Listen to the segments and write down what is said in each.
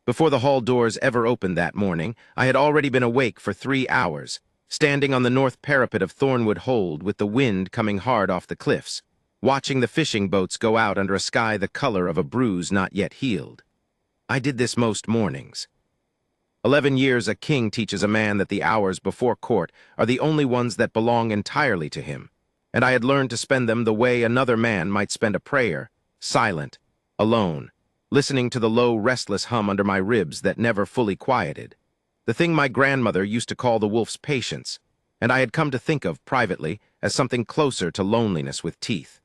Before the hall doors ever opened that morning, I had already been awake for 3 hours, standing on the north parapet of Thornwood Hold with the wind coming hard off the cliffs, watching the fishing boats go out under a sky the color of a bruise not yet healed. I did this most mornings. 11 years a king teaches a man that the hours before court are the only ones that belong entirely to him, and I had learned to spend them the way another man might spend a prayer, silent, alone, listening to the low, restless hum under my ribs that never fully quieted, the thing my grandmother used to call the wolf's patience, and I had come to think of, privately, as something closer to loneliness with teeth.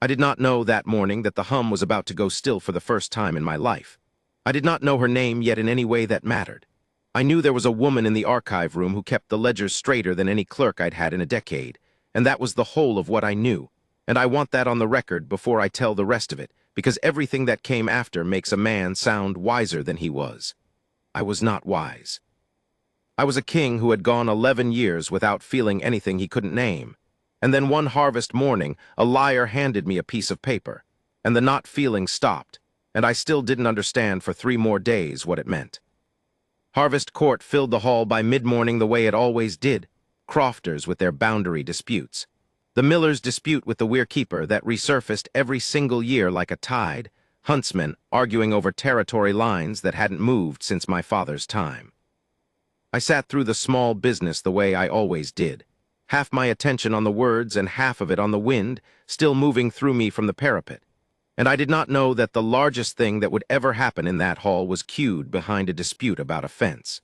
I did not know that morning that the hum was about to go still for the first time in my life. I did not know her name yet in any way that mattered. I knew there was a woman in the archive room who kept the ledgers straighter than any clerk I'd had in a decade, and that was the whole of what I knew, and I want that on the record before I tell the rest of it, because everything that came after makes a man sound wiser than he was. I was not wise. I was a king who had gone 11 years without feeling anything he couldn't name, and then one harvest morning a liar handed me a piece of paper, and the not feeling stopped, and I still didn't understand for 3 more days what it meant. Harvest Court filled the hall by mid-morning the way it always did, crofters with their boundary disputes. The miller's dispute with the weir-keeper that resurfaced every single year like a tide, huntsmen arguing over territory lines that hadn't moved since my father's time. I sat through the small business the way I always did, half my attention on the words and half of it on the wind still moving through me from the parapet, and I did not know that the largest thing that would ever happen in that hall was queued behind a dispute about a fence.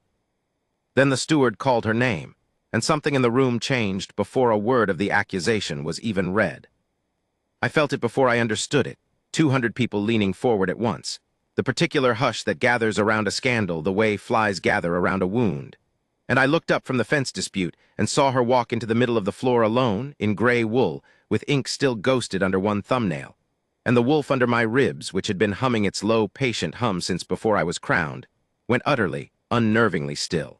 Then the steward called her name, and something in the room changed before a word of the accusation was even read. I felt it before I understood it, 200 people leaning forward at once, the particular hush that gathers around a scandal the way flies gather around a wound. And I looked up from the fence dispute and saw her walk into the middle of the floor alone, in gray wool, with ink still ghosted under one thumbnail, and the wolf under my ribs, which had been humming its low, patient hum since before I was crowned, went utterly, unnervingly still.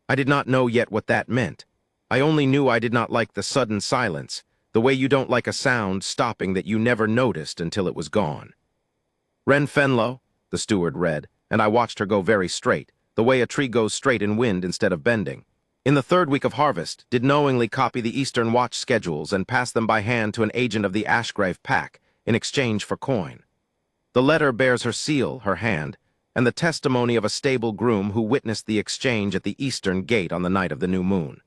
I did not know yet what that meant. I only knew I did not like the sudden silence, the way you don't like a sound stopping that you never noticed until it was gone. Wren Fenlow, the steward read, and I watched her go very straight, the way a tree goes straight in wind instead of bending. In the 3rd week of harvest, did knowingly copy the Eastern watch schedules and pass them by hand to an agent of the Ashgrave pack in exchange for coin. The letter bears her seal, her hand, and the testimony of a stable groom who witnessed the exchange at the eastern gate on the night of the new moon.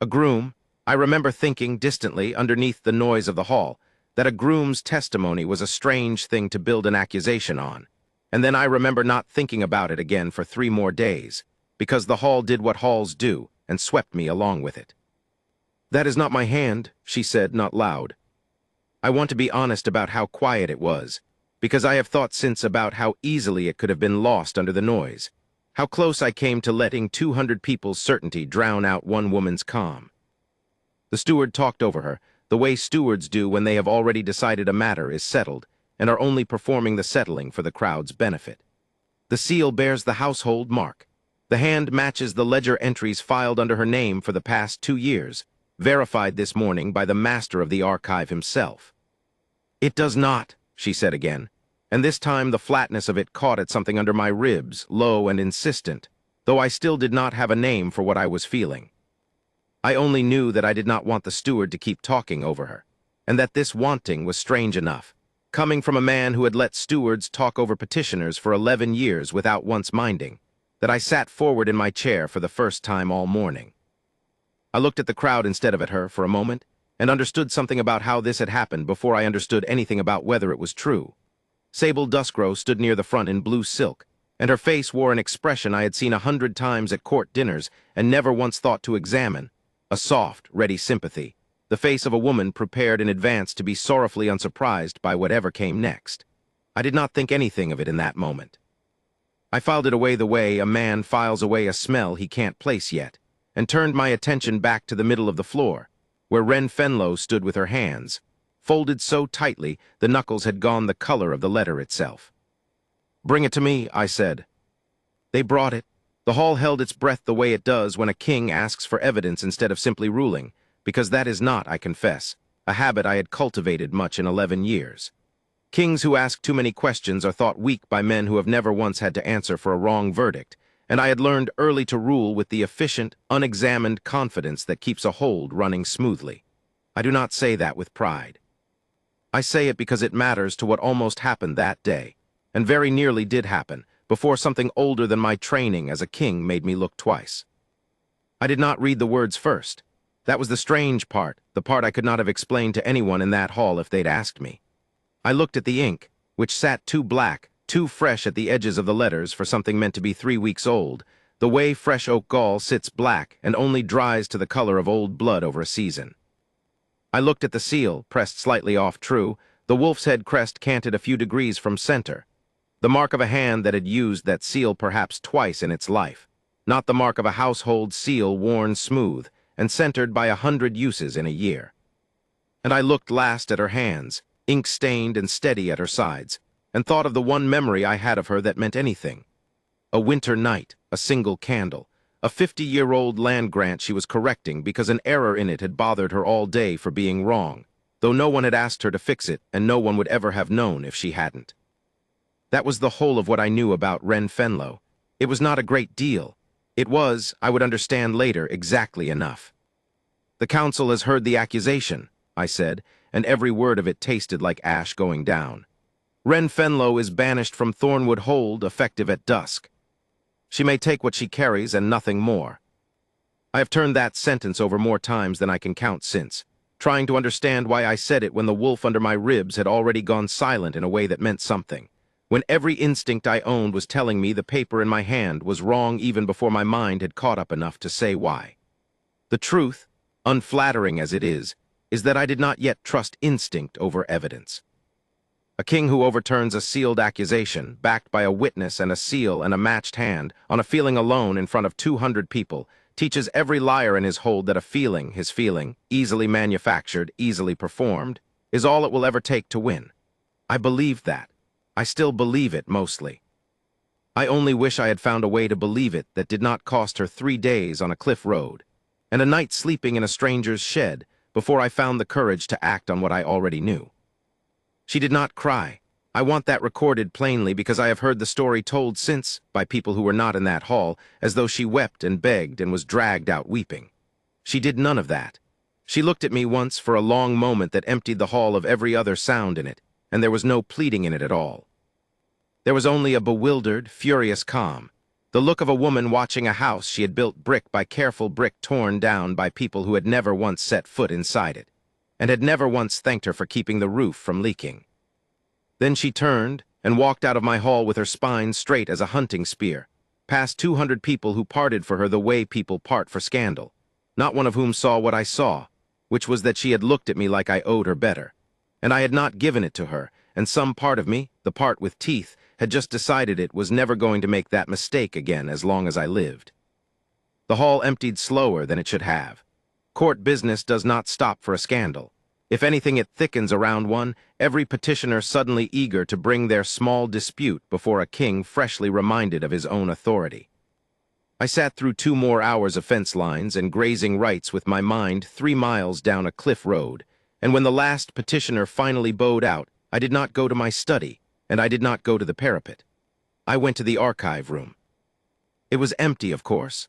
A groom, I remember thinking distantly underneath the noise of the hall, that a groom's testimony was a strange thing to build an accusation on, and then I remember not thinking about it again for 3 more days, because the hall did what halls do and swept me along with it. "That is not my hand," she said, not loud. I want to be honest about how quiet it was, because I have thought since about how easily it could have been lost under the noise, how close I came to letting 200 people's certainty drown out one woman's calm. The steward talked over her, the way stewards do when they have already decided a matter is settled and are only performing the settling for the crowd's benefit. The seal bears the household mark. The hand matches the ledger entries filed under her name for the past 2 years, verified this morning by the master of the archive himself. "It does not," she said again, and this time the flatness of it caught at something under my ribs, low and insistent, though I still did not have a name for what I was feeling. I only knew that I did not want the steward to keep talking over her, and that this wanting was strange enough, coming from a man who had let stewards talk over petitioners for 11 years without once minding, that I sat forward in my chair for the first time all morning. I looked at the crowd instead of at her for a moment, and understood something about how this had happened before I understood anything about whether it was true. Sable Duskrow stood near the front in blue silk, and her face wore an expression I had seen 100 times at court dinners and never once thought to examine, a soft, ready sympathy, the face of a woman prepared in advance to be sorrowfully unsurprised by whatever came next. I did not think anything of it in that moment. I filed it away the way a man files away a smell he can't place yet, and turned my attention back to the middle of the floor, where Wren Fenlow stood with her hands, folded so tightly the knuckles had gone the color of the letter itself. "Bring it to me," I said. They brought it. The hall held its breath the way it does when a king asks for evidence instead of simply ruling, because that is not, I confess, a habit I had cultivated much in 11 years. Kings who ask too many questions are thought weak by men who have never once had to answer for a wrong verdict, and I had learned early to rule with the efficient, unexamined confidence that keeps a hold running smoothly. I do not say that with pride. I say it because it matters to what almost happened that day, and very nearly did happen, before something older than my training as a king made me look twice. I did not read the words first. That was the strange part, the part I could not have explained to anyone in that hall if they'd asked me. I looked at the ink, which sat too black, too fresh at the edges of the letters for something meant to be 3 weeks old, the way fresh oak gall sits black and only dries to the color of old blood over a season. I looked at the seal, pressed slightly off true, the wolf's head crest canted a few degrees from center, the mark of a hand that had used that seal perhaps twice in its life, not the mark of a household seal worn smooth and centered by 100 uses in a year. And I looked last at her hands, ink-stained and steady at her sides, and thought of the one memory I had of her that meant anything. A winter night, a single candle, a 50-year-old land grant she was correcting because an error in it had bothered her all day for being wrong, though no one had asked her to fix it and no one would ever have known if she hadn't. That was the whole of what I knew about Wren Fenlo. It was not a great deal. It was, I would understand later, exactly enough. "The council has heard the accusation," I said, and every word of it tasted like ash going down. "Wren Fenlo is banished from Thornwood Hold, effective at dusk. She may take what she carries and nothing more." I have turned that sentence over more times than I can count since, trying to understand why I said it when the wolf under my ribs had already gone silent in a way that meant something, when every instinct I owned was telling me the paper in my hand was wrong even before my mind had caught up enough to say why. The truth, unflattering as it is that I did not yet trust instinct over evidence. A king who overturns a sealed accusation, backed by a witness and a seal and a matched hand, on a feeling alone in front of 200 people, teaches every liar in his hold that his feeling, easily manufactured, easily performed, is all it will ever take to win. I believed that. I still believe it mostly. I only wish I had found a way to believe it that did not cost her 3 days on a cliff road, and a night sleeping in a stranger's shed, before I found the courage to act on what I already knew. She did not cry. I want that recorded plainly because I have heard the story told since, by people who were not in that hall, as though she wept and begged and was dragged out weeping. She did none of that. She looked at me once for a long moment that emptied the hall of every other sound in it, and there was no pleading in it at all. There was only a bewildered, furious calm, the look of a woman watching a house she had built brick by careful brick torn down by people who had never once set foot inside it, and had never once thanked her for keeping the roof from leaking. Then she turned and walked out of my hall with her spine straight as a hunting spear, past 200 people who parted for her the way people part for scandal, not one of whom saw what I saw, which was that she had looked at me like I owed her better, and I had not given it to her, and some part of me, the part with teeth, had just decided it was never going to make that mistake again as long as I lived. The hall emptied slower than it should have. Court business does not stop for a scandal. If anything, it thickens around one, every petitioner suddenly eager to bring their small dispute before a king freshly reminded of his own authority. I sat through 2 more hours of fence lines and grazing rights with my mind 3 miles down a cliff road, and when the last petitioner finally bowed out, I did not go to my study, and I did not go to the parapet. I went to the archive room. It was empty, of course.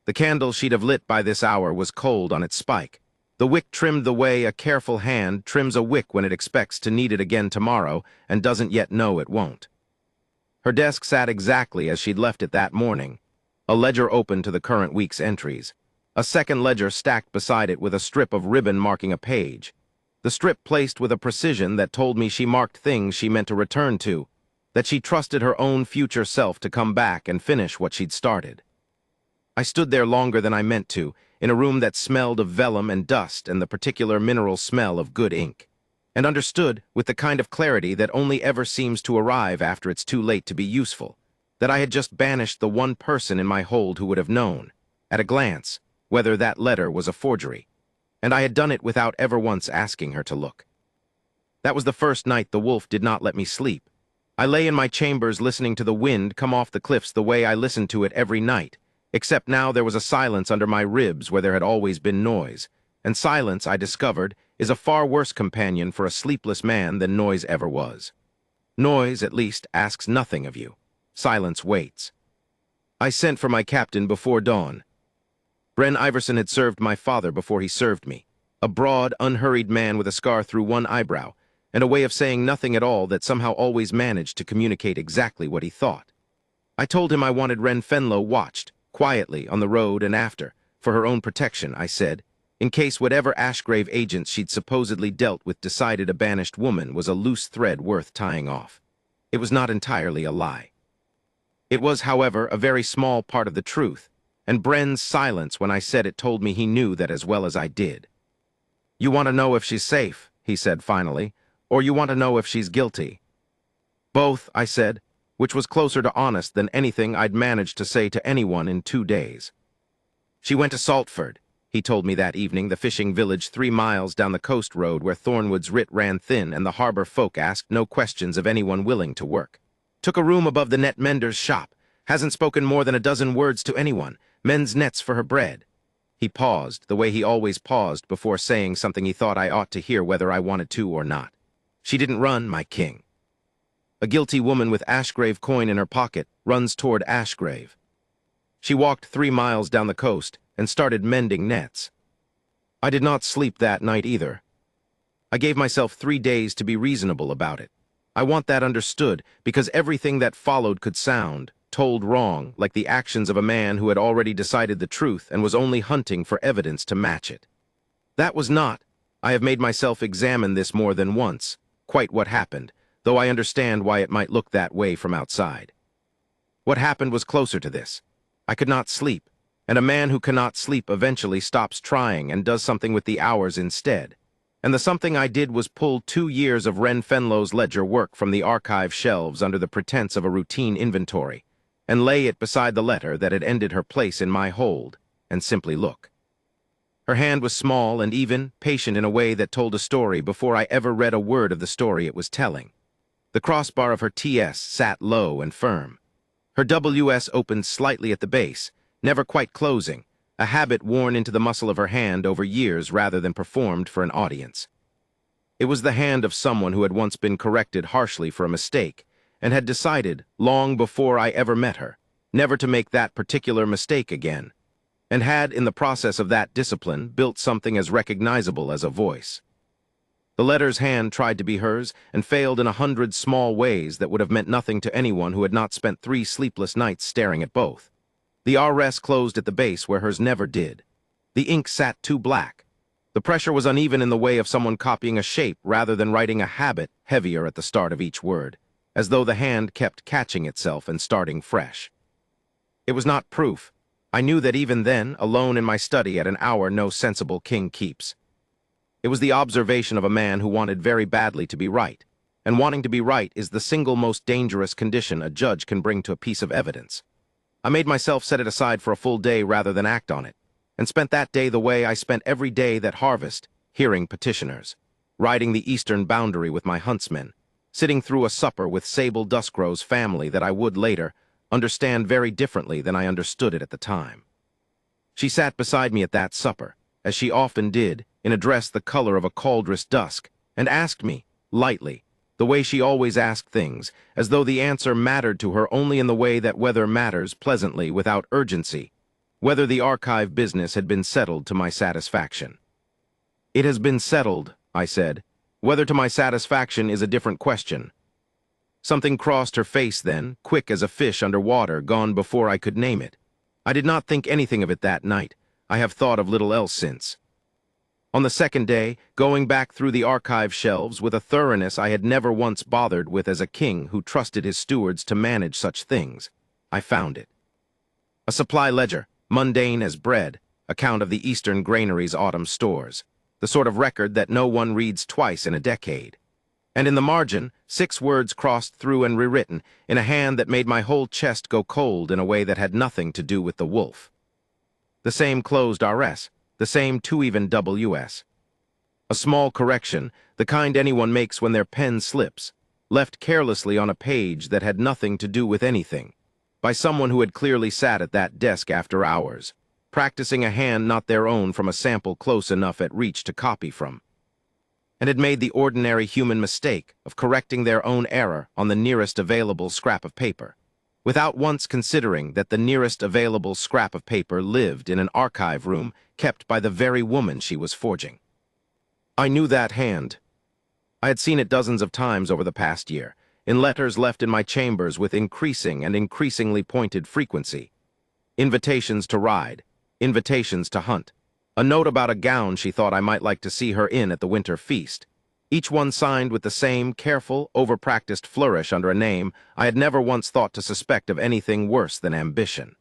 The candle she'd have lit by this hour was cold on its spike. The wick trimmed the way a careful hand trims a wick when it expects to need it again tomorrow and doesn't yet know it won't. Her desk sat exactly as she'd left it that morning, a ledger open to the current week's entries, a second ledger stacked beside it with a strip of ribbon marking a page, the strip placed with a precision that told me she marked things she meant to return to, that she trusted her own future self to come back and finish what she'd started. I stood there longer than I meant to, in a room that smelled of vellum and dust and the particular mineral smell of good ink, and understood, with the kind of clarity that only ever seems to arrive after it's too late to be useful, that I had just banished the one person in my hold who would have known, at a glance, whether that letter was a forgery, and I had done it without ever once asking her to look. That was the first night the wolf did not let me sleep. I lay in my chambers listening to the wind come off the cliffs the way I listened to it every night, except now there was a silence under my ribs where there had always been noise, and silence, I discovered, is a far worse companion for a sleepless man than noise ever was. Noise, at least, asks nothing of you. Silence waits. I sent for my captain before dawn. Bren Iverson had served my father before he served me. A broad, unhurried man with a scar through one eyebrow, and a way of saying nothing at all that somehow always managed to communicate exactly what he thought. I told him I wanted Ren Fenlo watched, quietly, on the road and after, for her own protection, I said, in case whatever Ashgrave agents she'd supposedly dealt with decided a banished woman was a loose thread worth tying off. It was not entirely a lie. It was, however, a very small part of the truth, and Bren's silence when I said it told me he knew that as well as I did. "You want to know if she's safe," he said finally, "or you want to know if she's guilty?" "Both," I said, which was closer to honest than anything I'd managed to say to anyone in 2 days. "She went to Saltford," he told me that evening, the fishing village 3 miles down the coast road where Thornwood's writ ran thin and the harbor folk asked no questions of anyone willing to work. "Took a room above the net mender's shop. Hasn't spoken more than a dozen words to anyone. Mends nets for her bread." He paused, the way he always paused before saying something he thought I ought to hear whether I wanted to or not. "She didn't run, my king." A guilty woman with Ashgrave coin in her pocket runs toward Ashgrave. She walked 3 miles down the coast and started mending nets. I did not sleep that night either. I gave myself 3 days to be reasonable about it. I want that understood because everything that followed could sound, told wrong, like the actions of a man who had already decided the truth and was only hunting for evidence to match it. That was not, I have made myself examine this more than once, quite what happened, though I understand why it might look that way from outside. What happened was closer to this. I could not sleep, and a man who cannot sleep eventually stops trying and does something with the hours instead. And the something I did was pull 2 years of Ren Fenlo's ledger work from the archive shelves under the pretense of a routine inventory, and lay it beside the letter that had ended her place in my hold, and simply look. Her hand was small and even, patient in a way that told a story before I ever read a word of the story it was telling. The crossbar of her TS sat low and firm. Her WS opened slightly at the base, never quite closing, a habit worn into the muscle of her hand over years rather than performed for an audience. It was the hand of someone who had once been corrected harshly for a mistake, and had decided, long before I ever met her, never to make that particular mistake again, and had, in the process of that discipline, built something as recognizable as a voice. The letter's hand tried to be hers, and failed in 100 small ways that would have meant nothing to anyone who had not spent 3 sleepless nights staring at both. The RS closed at the base where hers never did. The ink sat too black. The pressure was uneven in the way of someone copying a shape rather than writing a habit heavier at the start of each word, as though the hand kept catching itself and starting fresh. It was not proof. I knew that even then, alone in my study at an hour no sensible king keeps. It was the observation of a man who wanted very badly to be right, and wanting to be right is the single most dangerous condition a judge can bring to a piece of evidence. I made myself set it aside for a full day rather than act on it, and spent that day the way I spent every day that harvest, hearing petitioners, riding the eastern boundary with my huntsmen, sitting through a supper with Sable Duskrow's family that I would later understand very differently than I understood it at the time. She sat beside me at that supper, as she often did, in a dress the color of a cauldrous dusk, and asked me, lightly, the way she always asked things, as though the answer mattered to her only in the way that weather matters pleasantly without urgency, whether the archive business had been settled to my satisfaction. "It has been settled," I said. "Whether to my satisfaction is a different question." Something crossed her face then, quick as a fish under water, gone before I could name it. I did not think anything of it that night. I have thought of little else since. On the second day, going back through the archive shelves with a thoroughness I had never once bothered with as a king who trusted his stewards to manage such things, I found it. A supply ledger, mundane as bread, account of the Eastern Granary's autumn stores, the sort of record that no one reads twice in a decade. And in the margin, 6 words crossed through and rewritten, in a hand that made my whole chest go cold in a way that had nothing to do with the wolf. The same closed RS, the same 2 even WS. A small correction, the kind anyone makes when their pen slips, left carelessly on a page that had nothing to do with anything, by someone who had clearly sat at that desk after hours, practicing a hand not their own from a sample close enough at reach to copy from. and had made the ordinary human mistake of correcting their own error on the nearest available scrap of paper, without once considering that the nearest available scrap of paper lived in an archive room kept by the very woman she was forging. I knew that hand. I had seen it dozens of times over the past year, in letters left in my chambers with increasing and increasingly pointed frequency. Invitations to ride, invitations to hunt, a note about a gown she thought I might like to see her in at the winter feast, each one signed with the same careful, over-practiced flourish under a name I had never once thought to suspect of anything worse than ambition.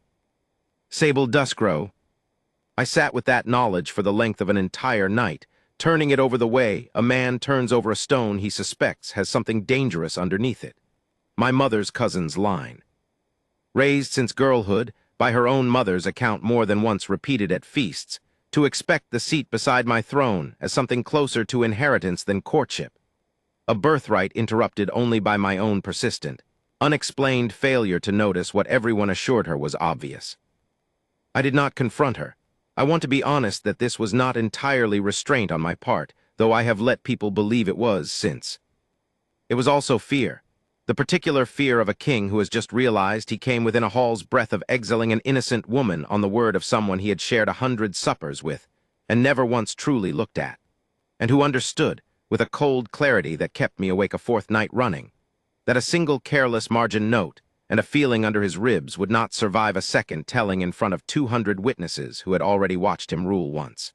Sable Duskrow. I sat with that knowledge for the length of an entire night, turning it over the way a man turns over a stone he suspects has something dangerous underneath it. My mother's cousin's line. Raised since girlhood, by her own mother's account more than once repeated at feasts, to expect the seat beside my throne as something closer to inheritance than courtship. A birthright interrupted only by my own persistent, unexplained failure to notice what everyone assured her was obvious. I did not confront her. I want to be honest that this was not entirely restraint on my part, though I have let people believe it was since. It was also fear. The particular fear of a king who has just realized he came within a hall's breadth of exiling an innocent woman on the word of someone he had shared 100 suppers with, and never once truly looked at, and who understood, with a cold clarity that kept me awake a fourth night running, that a single careless margin note and a feeling under his ribs would not survive a second telling in front of 200 witnesses who had already watched him rule once.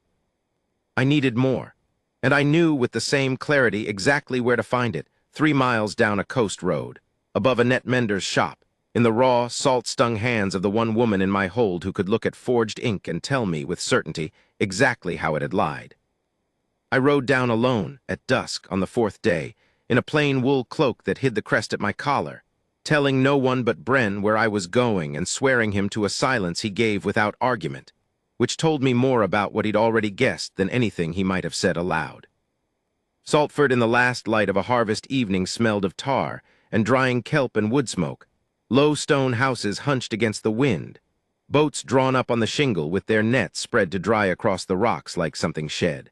I needed more, and I knew with the same clarity exactly where to find it, 3 miles down a coast road, above a net mender's shop, in the raw, salt-stung hands of the one woman in my hold who could look at forged ink and tell me with certainty exactly how it had lied. I rode down alone, at dusk, on the 4th day, in a plain wool cloak that hid the crest at my collar, telling no one but Bren where I was going and swearing him to a silence he gave without argument, which told me more about what he'd already guessed than anything he might have said aloud. Saltford in the last light of a harvest evening smelled of tar and drying kelp and wood smoke, low stone houses hunched against the wind, boats drawn up on the shingle with their nets spread to dry across the rocks like something shed.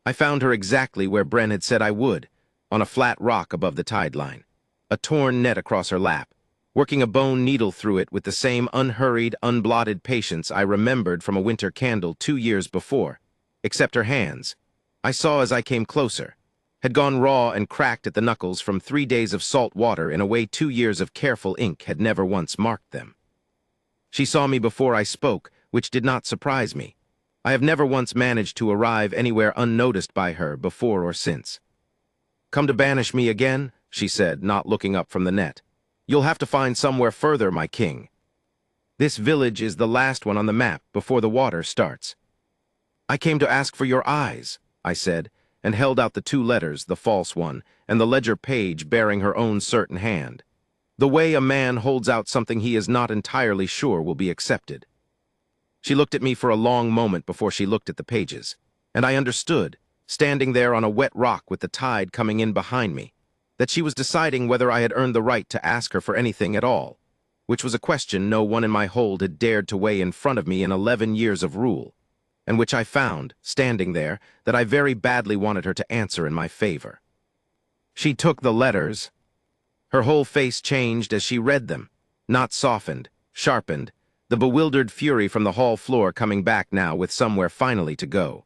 I found her exactly where Bren had said I would, on a flat rock above the tide line, a torn net across her lap, working a bone needle through it with the same unhurried, unblotted patience I remembered from a winter candle 2 years before, except her hands, I saw as I came closer, had gone raw and cracked at the knuckles from 3 days of salt water in a way 2 years of careful ink had never once marked them. She saw me before I spoke, which did not surprise me. I have never once managed to arrive anywhere unnoticed by her before or since. "Come to banish me again?" she said, not looking up from the net. "You'll have to find somewhere further, my king. This village is the last one on the map before the water starts." "I came to ask for your eyes," I said, and held out the 2 letters, the false one, and the ledger page bearing her own certain hand. The way a man holds out something he is not entirely sure will be accepted. She looked at me for a long moment before she looked at the pages, and I understood, standing there on a wet rock with the tide coming in behind me, that she was deciding whether I had earned the right to ask her for anything at all, which was a question no one in my hold had dared to weigh in front of me in 11 years of rule, and which I found, standing there, that I very badly wanted her to answer in my favor. She took the letters. Her whole face changed as she read them, not softened, sharpened, the bewildered fury from the hall floor coming back now with somewhere finally to go.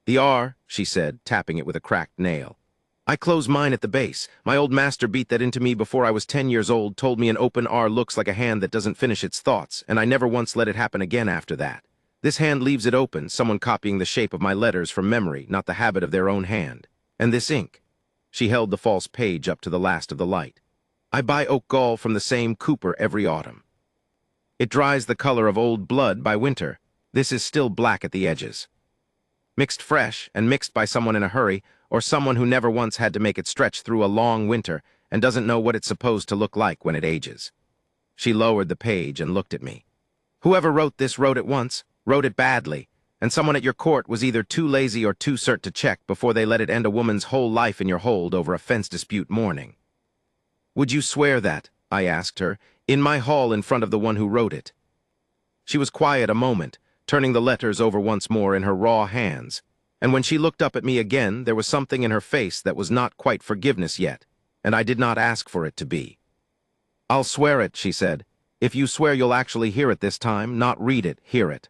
"The R," she said, tapping it with a cracked nail. "I close mine at the base. My old master beat that into me before I was 10 years old, told me an open R looks like a hand that doesn't finish its thoughts, and I never once let it happen again after that. This hand leaves it open, someone copying the shape of my letters from memory, not the habit of their own hand. And this ink." She held the false page up to the last of the light. "I buy oak gall from the same cooper every autumn. It dries the color of old blood by winter. This is still black at the edges. Mixed fresh and mixed by someone in a hurry, or someone who never once had to make it stretch through a long winter and doesn't know what it's supposed to look like when it ages." She lowered the page and looked at me. "Whoever wrote this wrote it once, wrote it badly, and someone at your court was either too lazy or too cert to check before they let it end a woman's whole life in your hold over a fence dispute morning." "Would you swear that," I asked her, "in my hall in front of the one who wrote it?" She was quiet a moment, turning the letters over once more in her raw hands, And when she looked up at me again, there was something in her face that was not quite forgiveness yet, and I did not ask for it to be. "I'll swear it," she said. "If you swear you'll actually hear it this time, not read it, hear it."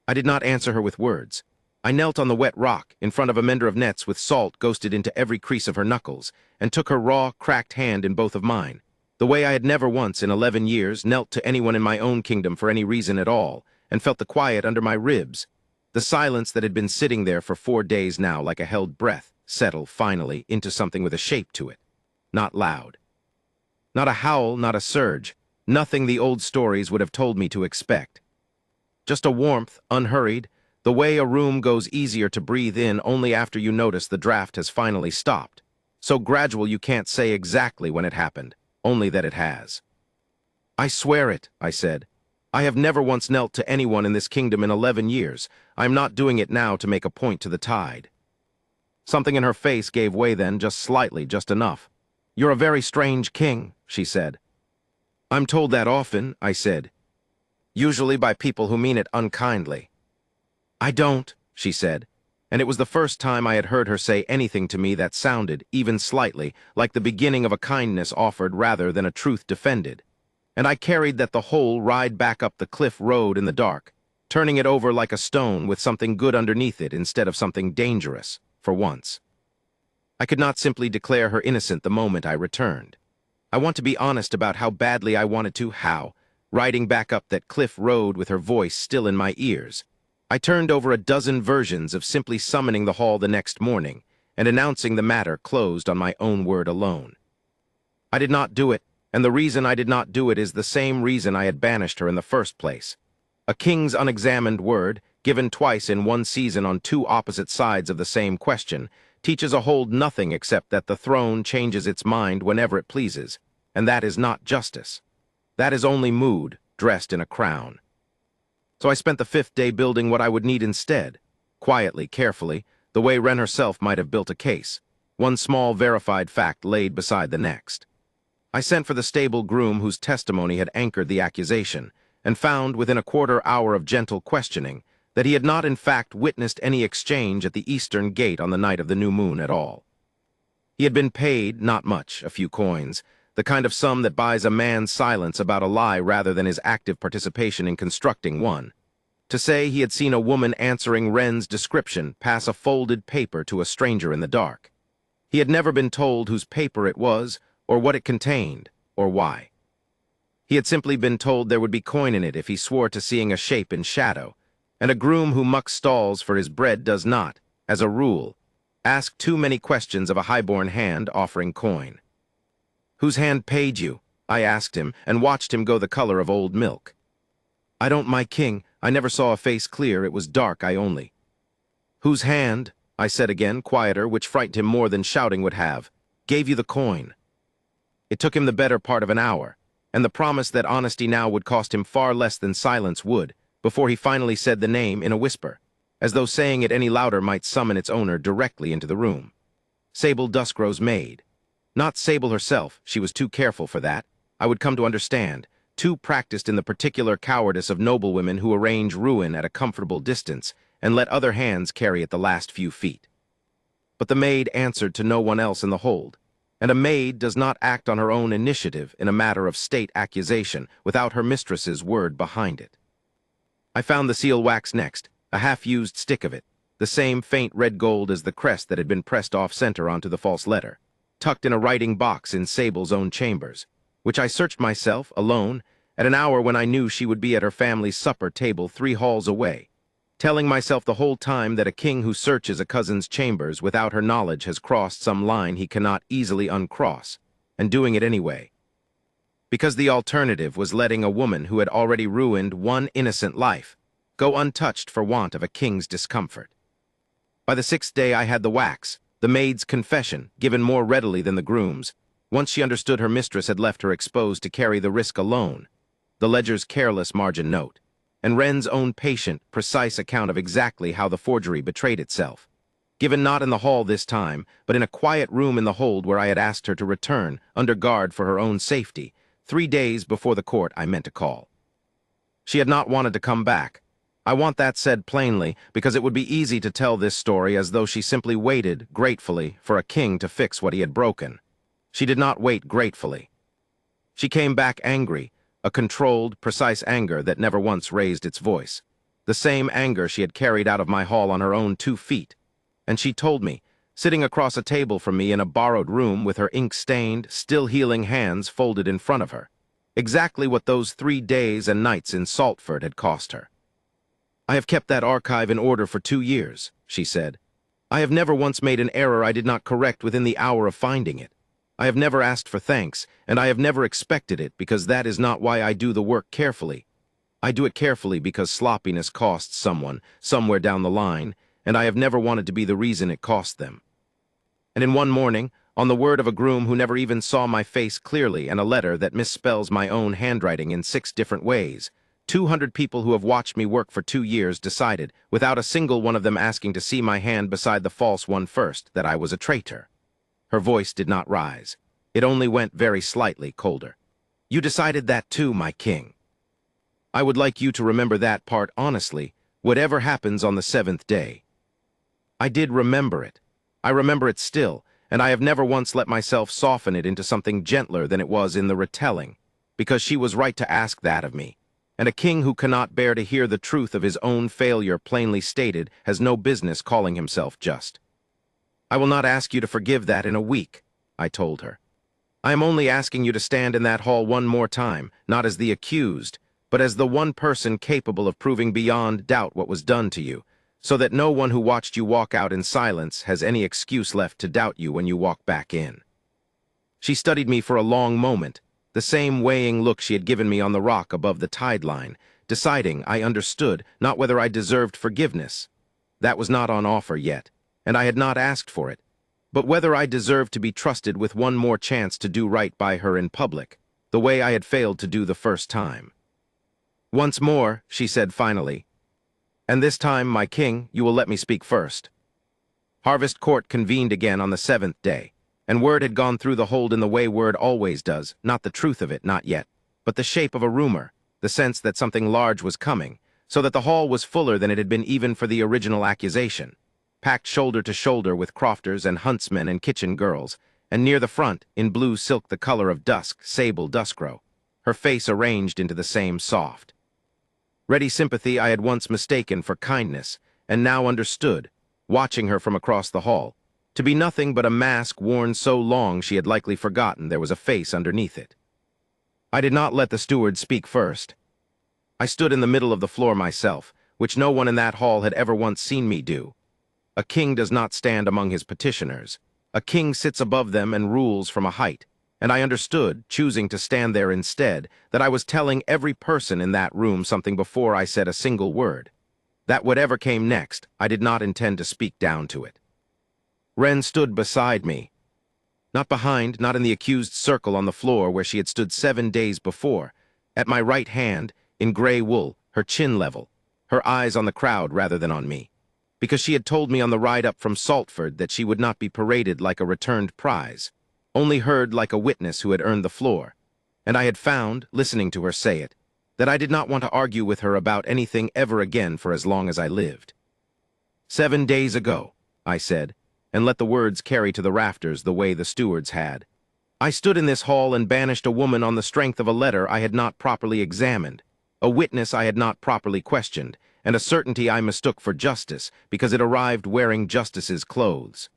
I did not answer her with words. I knelt on the wet rock, in front of a mender of nets with salt ghosted into every crease of her knuckles, and took her raw, cracked hand in both of mine, the way I had never once in 11 years knelt to anyone in my own kingdom for any reason at all, and felt the quiet under my ribs, the silence that had been sitting there for 4 days now like a held breath, settle, finally, into something with a shape to it. Not loud. Not a howl, not a surge, nothing the old stories would have told me to expect. Just a warmth, unhurried, the way a room goes easier to breathe in only after you notice the draft has finally stopped. So gradual you can't say exactly when it happened, only that it has. "I swear it," I said. "I have never once knelt to anyone in this kingdom in 11 years. I am not doing it now to make a point to the tide." Something in her face gave way then, just slightly, just enough. "You're a very strange king," she said. "I'm told that often," I said. "Usually by people who mean it unkindly." "I don't," she said, and it was the first time I had heard her say anything to me that sounded, even slightly, like the beginning of a kindness offered rather than a truth defended. And I carried that the whole ride back up the cliff road in the dark, turning it over like a stone with something good underneath it instead of something dangerous, for once. I could not simply declare her innocent the moment I returned. I want to be honest about how badly I wanted to, riding back up that cliff road with her voice still in my ears. I turned over a dozen versions of simply summoning the hall the next morning and announcing the matter closed on my own word alone. I did not do it, and the reason I did not do it is the same reason I had banished her in the first place. A king's unexamined word, given twice in one season on 2 opposite sides of the same question, teaches a hold nothing except that the throne changes its mind whenever it pleases, and that is not justice. That is only mood, dressed in a crown. So I spent the 5th day building what I would need instead, quietly, carefully, the way Wren herself might have built a case, one small verified fact laid beside the next. I sent for the stable groom whose testimony had anchored the accusation, and found, within a quarter-hour of gentle questioning, that he had not in fact witnessed any exchange at the eastern gate on the night of the new moon at all. He had been paid, not much, a few coins, the kind of sum that buys a man's silence about a lie rather than his active participation in constructing one, to say he had seen a woman answering Wren's description pass a folded paper to a stranger in the dark. He had never been told whose paper it was, or what it contained, or why. He had simply been told there would be coin in it if he swore to seeing a shape in shadow, and a groom who mucks stalls for his bread does not, as a rule, ask too many questions of a highborn hand offering coin. "Whose hand paid you?" I asked him, and watched him go the color of old milk. "I don't, my king. I never saw a face clear. It was dark, I only." "Whose hand," I said again, quieter, which frightened him more than shouting would have, "gave you the coin?" It took him the better part of an hour, and the promise that honesty now would cost him far less than silence would, before he finally said the name in a whisper, as though saying it any louder might summon its owner directly into the room. "Sable Duskrow's maid. Not Sable herself, she was too careful for that, I would come to understand, too practiced in the particular cowardice of noblewomen who arrange ruin at a comfortable distance and let other hands carry it the last few feet. But the maid answered to no one else in the hold, and a maid does not act on her own initiative in a matter of state accusation without her mistress's word behind it. I found the seal wax next, a half-used stick of it, the same faint red gold as the crest that had been pressed off-center onto the false letter, tucked in a writing box in Sable's own chambers, which I searched myself, alone, at an hour when I knew she would be at her family's supper table 3 halls away, telling myself the whole time that a king who searches a cousin's chambers without her knowledge has crossed some line he cannot easily uncross, and doing it anyway. Because the alternative was letting a woman who had already ruined one innocent life go untouched for want of a king's discomfort. By the 6th day I had the wax, the maid's confession, given more readily than the groom's, once she understood her mistress had left her exposed to carry the risk alone, the ledger's careless margin note, and Wren's own patient, precise account of exactly how the forgery betrayed itself, given not in the hall this time, but in a quiet room in the hold where I had asked her to return, under guard for her own safety, 3 days before the court I meant to call. She had not wanted to come back, I want that said plainly, because it would be easy to tell this story as though she simply waited, gratefully, for a king to fix what he had broken. She did not wait gratefully. She came back angry, a controlled, precise anger that never once raised its voice. The same anger she had carried out of my hall on her own 2 feet. And she told me, sitting across a table from me in a borrowed room with her ink-stained, still-healing hands folded in front of her, exactly what those 3 days and nights in Saltford had cost her. "I have kept that archive in order for 2 years," she said. "I have never once made an error I did not correct within the hour of finding it. I have never asked for thanks, and I have never expected it, because that is not why I do the work carefully. I do it carefully because sloppiness costs someone, somewhere down the line, and I have never wanted to be the reason it cost them." And in one morning, on the word of a groom who never even saw my face clearly and a letter that misspells my own handwriting in 6 different ways, 200 people who have watched me work for 2 years decided, without a single one of them asking to see my hand beside the false one first, that I was a traitor. Her voice did not rise. It only went very slightly colder. "You decided that too, my king. I would like you to remember that part honestly, whatever happens on the 7th day." I did remember it. I remember it still, and I have never once let myself soften it into something gentler than it was in the retelling, because she was right to ask that of me. And a king who cannot bear to hear the truth of his own failure plainly stated has no business calling himself just. "I will not ask you to forgive that in a week," I told her. "I am only asking you to stand in that hall one more time, not as the accused, but as the one person capable of proving beyond doubt what was done to you, so that no one who watched you walk out in silence has any excuse left to doubt you when you walk back in." She studied me for a long moment, the same weighing look she had given me on the rock above the tide line, deciding, I understood, not whether I deserved forgiveness. That was not on offer yet, and I had not asked for it, but whether I deserved to be trusted with one more chance to do right by her in public, the way I had failed to do the first time. "Once more," she said finally, "and this time, my king, you will let me speak first." Harvest Court convened again on the 7th day, and word had gone through the hold in the way word always does, not the truth of it, not yet, but the shape of a rumor, the sense that something large was coming, so that the hall was fuller than it had been even for the original accusation, packed shoulder to shoulder with crofters and huntsmen and kitchen girls, and near the front, in blue silk the color of dusk, sable duskrow, her face arranged into the same soft. Ready sympathy I had once mistaken for kindness, and now understood, watching her from across the hall, to be nothing but a mask worn so long she had likely forgotten there was a face underneath it. I did not let the steward speak first. I stood in the middle of the floor myself, which no one in that hall had ever once seen me do. A king does not stand among his petitioners. A king sits above them and rules from a height, and I understood, choosing to stand there instead, that I was telling every person in that room something before I said a single word. That whatever came next, I did not intend to speak down to it. Wren stood beside me. Not behind, not in the accused circle on the floor where she had stood 7 days before. At my right hand, in gray wool, her chin level, her eyes on the crowd rather than on me, because she had told me on the ride up from Saltford that she would not be paraded like a returned prize, only heard like a witness who had earned the floor. And I had found, listening to her say it, that I did not want to argue with her about anything ever again for as long as I lived. 7 days ago, I said, and let the words carry to the rafters the way the stewards had. I stood in this hall and banished a woman on the strength of a letter I had not properly examined, a witness I had not properly questioned, and a certainty I mistook for justice because it arrived wearing justice's clothes.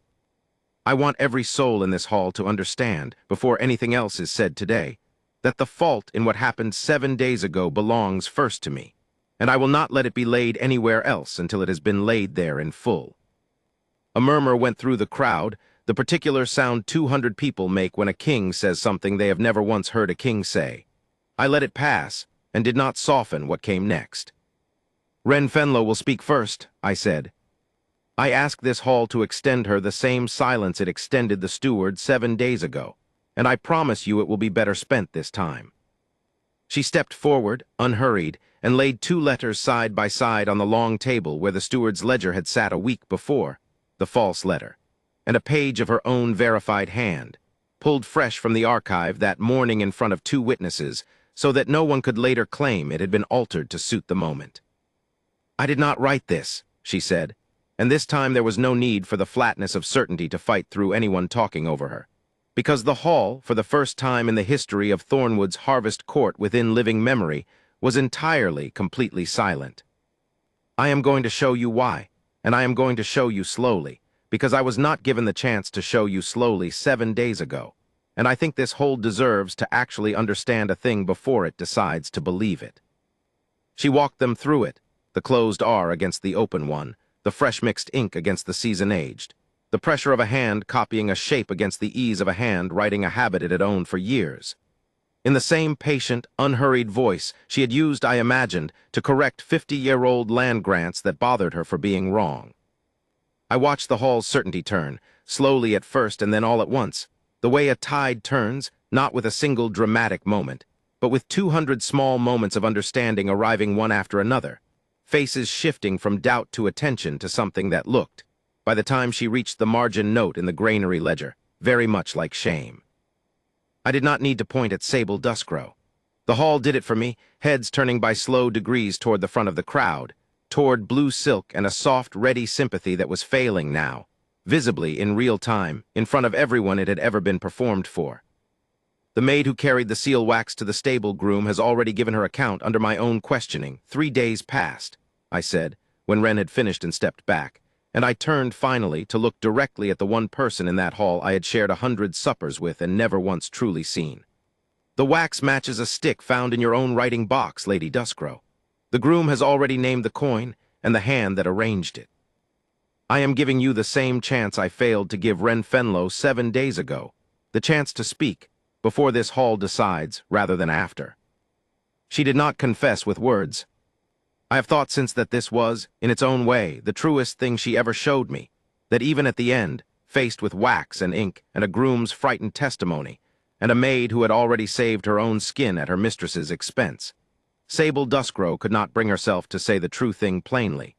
I want every soul in this hall to understand, before anything else is said today, that the fault in what happened 7 days ago belongs first to me, and I will not let it be laid anywhere else until it has been laid there in full. A murmur went through the crowd, the particular sound 200 people make when a king says something they have never once heard a king say. I let it pass, and did not soften what came next. "Wren Fenlow will speak first," I said. "I ask this hall to extend her the same silence it extended the steward 7 days ago, and I promise you it will be better spent this time." She stepped forward, unhurried, and laid 2 letters side by side on the long table where the steward's ledger had sat a week before, the false letter, and a page of her own verified hand, pulled fresh from the archive that morning in front of 2 witnesses, so that no one could later claim it had been altered to suit the moment. "I did not write this," she said, and this time there was no need for the flatness of certainty to fight through anyone talking over her. Because the hall, for the first time in the history of Thornwood's harvest court within living memory, was entirely, completely silent. "I am going to show you why, and I am going to show you slowly, because I was not given the chance to show you slowly 7 days ago, and I think this hold deserves to actually understand a thing before it decides to believe it." She walked them through it, the closed R against the open one, the fresh mixed ink against the season-aged, the pressure of a hand copying a shape against the ease of a hand writing a habit it had owned for years. In the same patient, unhurried voice she had used, I imagined, to correct 50-year-old land grants that bothered her for being wrong. I watched the hall's certainty turn, slowly at first and then all at once, the way a tide turns, not with a single dramatic moment, but with 200 small moments of understanding arriving one after another, faces shifting from doubt to attention to something that looked, by the time she reached the margin note in the granary ledger, very much like shame. I did not need to point at Sable Duskrow. The hall did it for me, heads turning by slow degrees toward the front of the crowd, toward blue silk and a soft, ready sympathy that was failing now, visibly in real time, in front of everyone it had ever been performed for. "The maid who carried the seal wax to the stable groom has already given her account under my own questioning, 3 days past," I said, when Wren had finished and stepped back, and I turned finally to look directly at the one person in that hall I had shared 100 suppers with and never once truly seen. "The wax matches a stick found in your own writing box, Lady Duskrow. The groom has already named the coin and the hand that arranged it. I am giving you the same chance I failed to give Wren Fenlo 7 days ago, the chance to speak, before this hall decides, rather than after." She did not confess with words. I have thought since that this was, in its own way, the truest thing she ever showed me, that even at the end, faced with wax and ink and a groom's frightened testimony, and a maid who had already saved her own skin at her mistress's expense, Sable Duskrow could not bring herself to say the true thing plainly,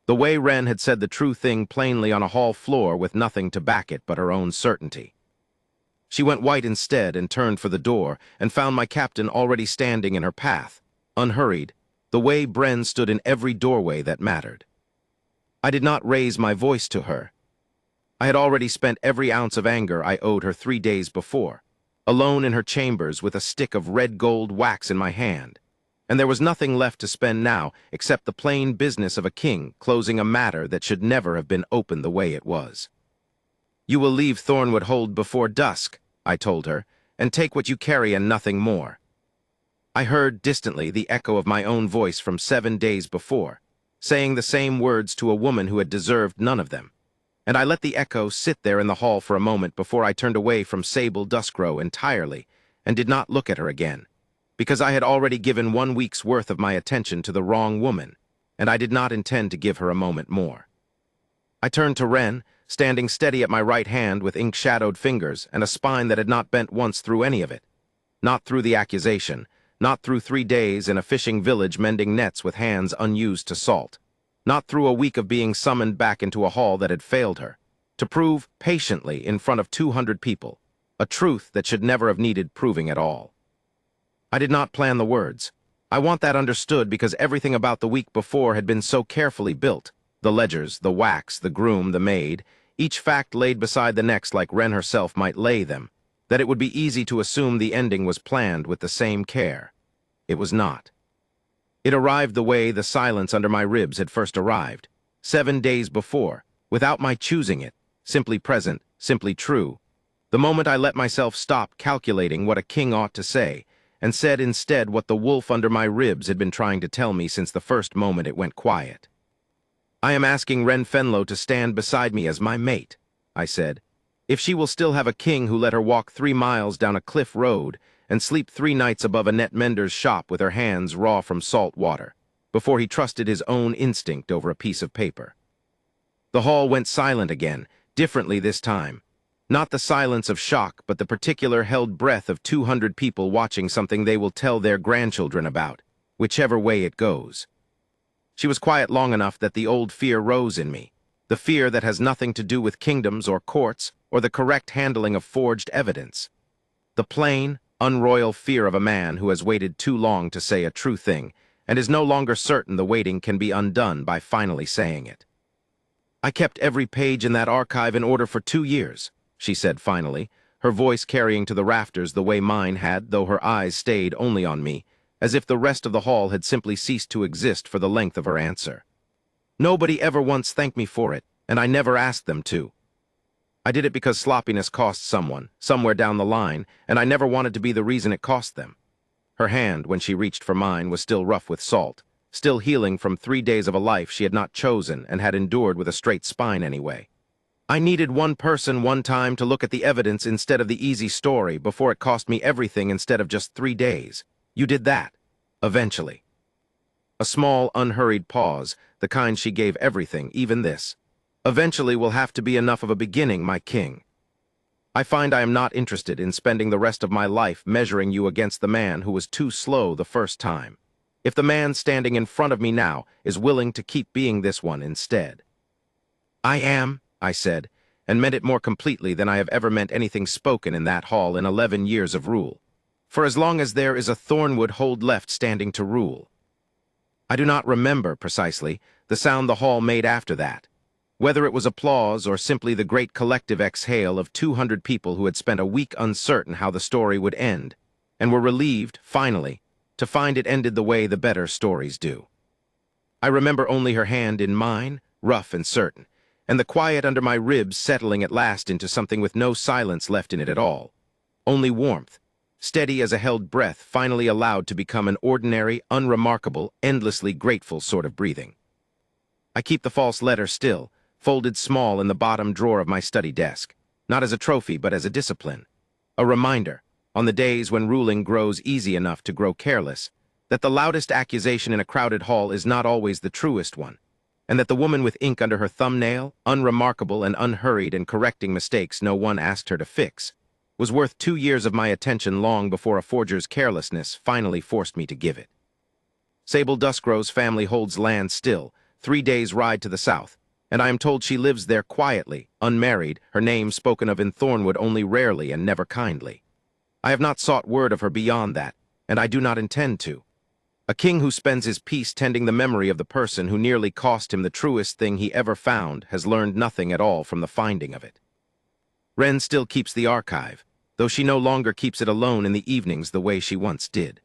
the way Wren had said the true thing plainly on a hall floor with nothing to back it but her own certainty. She went white instead and turned for the door and found my captain already standing in her path, unhurried, the way Bren stood in every doorway that mattered. I did not raise my voice to her. I had already spent every ounce of anger I owed her 3 days before, alone in her chambers with a stick of red gold wax in my hand, and there was nothing left to spend now except the plain business of a king closing a matter that should never have been opened the way it was. "You will leave Thornwood Hold before dusk," I told her, "and take what you carry and nothing more." I heard distantly the echo of my own voice from 7 days before, saying the same words to a woman who had deserved none of them, and I let the echo sit there in the hall for a moment before I turned away from Sable Duskrow entirely and did not look at her again, because I had already given 1 week's worth of my attention to the wrong woman, and I did not intend to give her a moment more. I turned to Wren, standing steady at my right hand with ink-shadowed fingers and a spine that had not bent once through any of it, not through the accusation, not through 3 days in a fishing village mending nets with hands unused to salt, not through a week of being summoned back into a hall that had failed her, to prove patiently in front of 200 people, a truth that should never have needed proving at all. I did not plan the words. I want that understood because everything about the week before had been so carefully built, the ledgers, the wax, the groom, the maid, each fact laid beside the next like Wren herself might lay them, that it would be easy to assume the ending was planned with the same care. It was not. It arrived the way the silence under my ribs had first arrived, 7 days before, without my choosing it, simply present, simply true, the moment I let myself stop calculating what a king ought to say, and said instead what the wolf under my ribs had been trying to tell me since the first moment it went quiet. "I am asking Wren Fenlo to stand beside me as my mate," I said. "If she will still have a king who let her walk 3 miles down a cliff road and sleep 3 nights above a net mender's shop with her hands raw from salt water, before he trusted his own instinct over a piece of paper." The hall went silent again, differently this time. Not the silence of shock, but the particular held breath of 200 people watching something they will tell their grandchildren about, whichever way it goes. She was quiet long enough that the old fear rose in me, the fear that has nothing to do with kingdoms or courts or the correct handling of forged evidence. The plain, unroyal fear of a man who has waited too long to say a true thing and is no longer certain the waiting can be undone by finally saying it. "I kept every page in that archive in order for 2 years," she said finally, her voice carrying to the rafters the way mine had, though her eyes stayed only on me, as if the rest of the hall had simply ceased to exist for the length of her answer. "Nobody ever once thanked me for it, and I never asked them to. I did it because sloppiness cost someone, somewhere down the line, and I never wanted to be the reason it cost them." Her hand, when she reached for mine, was still rough with salt, still healing from 3 days of a life she had not chosen and had endured with a straight spine anyway. "I needed one person one time to look at the evidence instead of the easy story before it cost me everything instead of just 3 days. You did that. Eventually." A small, unhurried pause, the kind she gave everything, even this. "Eventually will have to be enough of a beginning, my king. I find I am not interested in spending the rest of my life measuring you against the man who was too slow the first time. If the man standing in front of me now is willing to keep being this one instead." "I am," I said, and meant it more completely than I have ever meant anything spoken in that hall in 11 years of rule. For as long as there is a Thornwood hold left standing to rule. I do not remember, precisely, the sound the hall made after that. Whether it was applause or simply the great collective exhale of 200 people who had spent a week uncertain how the story would end, and were relieved, finally, to find it ended the way the better stories do. I remember only her hand in mine, rough and certain, and the quiet under my ribs settling at last into something with no silence left in it at all. Only warmth, steady as a held breath finally allowed to become an ordinary, unremarkable, endlessly grateful sort of breathing. I keep the false letter still, folded small in the bottom drawer of my study desk, not as a trophy but as a discipline. A reminder, on the days when ruling grows easy enough to grow careless, that the loudest accusation in a crowded hall is not always the truest one, and that the woman with ink under her thumbnail, unremarkable and unhurried in correcting mistakes no one asked her to fix, was worth 2 years of my attention long before a forger's carelessness finally forced me to give it. Sable Duskgrow's family holds land still, 3 days' ride to the south, and I am told she lives there quietly, unmarried, her name spoken of in Thornwood only rarely and never kindly. I have not sought word of her beyond that, and I do not intend to. A king who spends his peace tending the memory of the person who nearly cost him the truest thing he ever found has learned nothing at all from the finding of it. Wren still keeps the archive, though she no longer keeps it alone in the evenings the way she once did.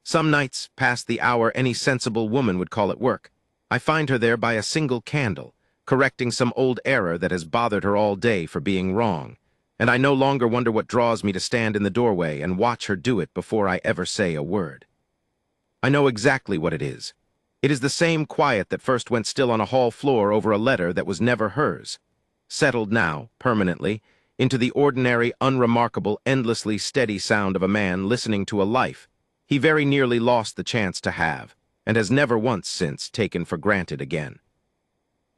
Some nights, past the hour any sensible woman would call it work, I find her there by a single candle, correcting some old error that has bothered her all day for being wrong, and I no longer wonder what draws me to stand in the doorway and watch her do it before I ever say a word. I know exactly what it is. It is the same quiet that first went still on a hall floor over a letter that was never hers, settled now, permanently, into the ordinary, unremarkable, endlessly steady sound of a man listening to a life he very nearly lost the chance to have, and has never once since taken for granted again.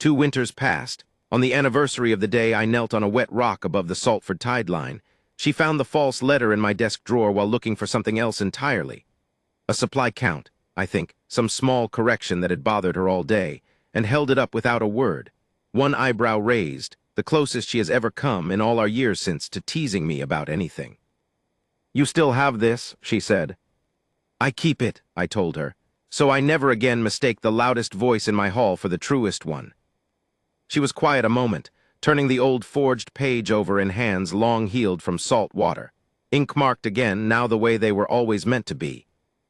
2 winters passed. On the anniversary of the day I knelt on a wet rock above the Saltford tide line, she found the false letter in my desk drawer while looking for something else entirely. A supply count, I think, some small correction that had bothered her all day, and held it up without a word, one eyebrow raised, the closest she has ever come in all our years since to teasing me about anything. "You still have this," she said. "I keep it," I told her, "so I never again mistake the loudest voice in my hall for the truest one." She was quiet a moment, turning the old forged page over in hands long healed from salt water, ink-marked again now the way they were always meant to be.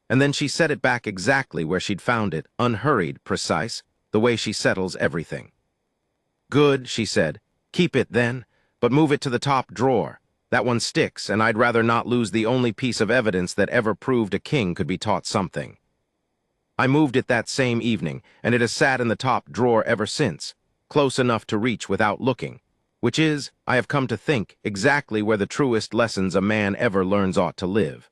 And then she set it back exactly where she'd found it, unhurried, precise, the way she settles everything. "Good," she said. "Keep it, then, but move it to the top drawer. That one sticks, and I'd rather not lose the only piece of evidence that ever proved a king could be taught something." I moved it that same evening, and it has sat in the top drawer ever since, close enough to reach without looking, which is, I have come to think, exactly where the truest lessons a man ever learns ought to live.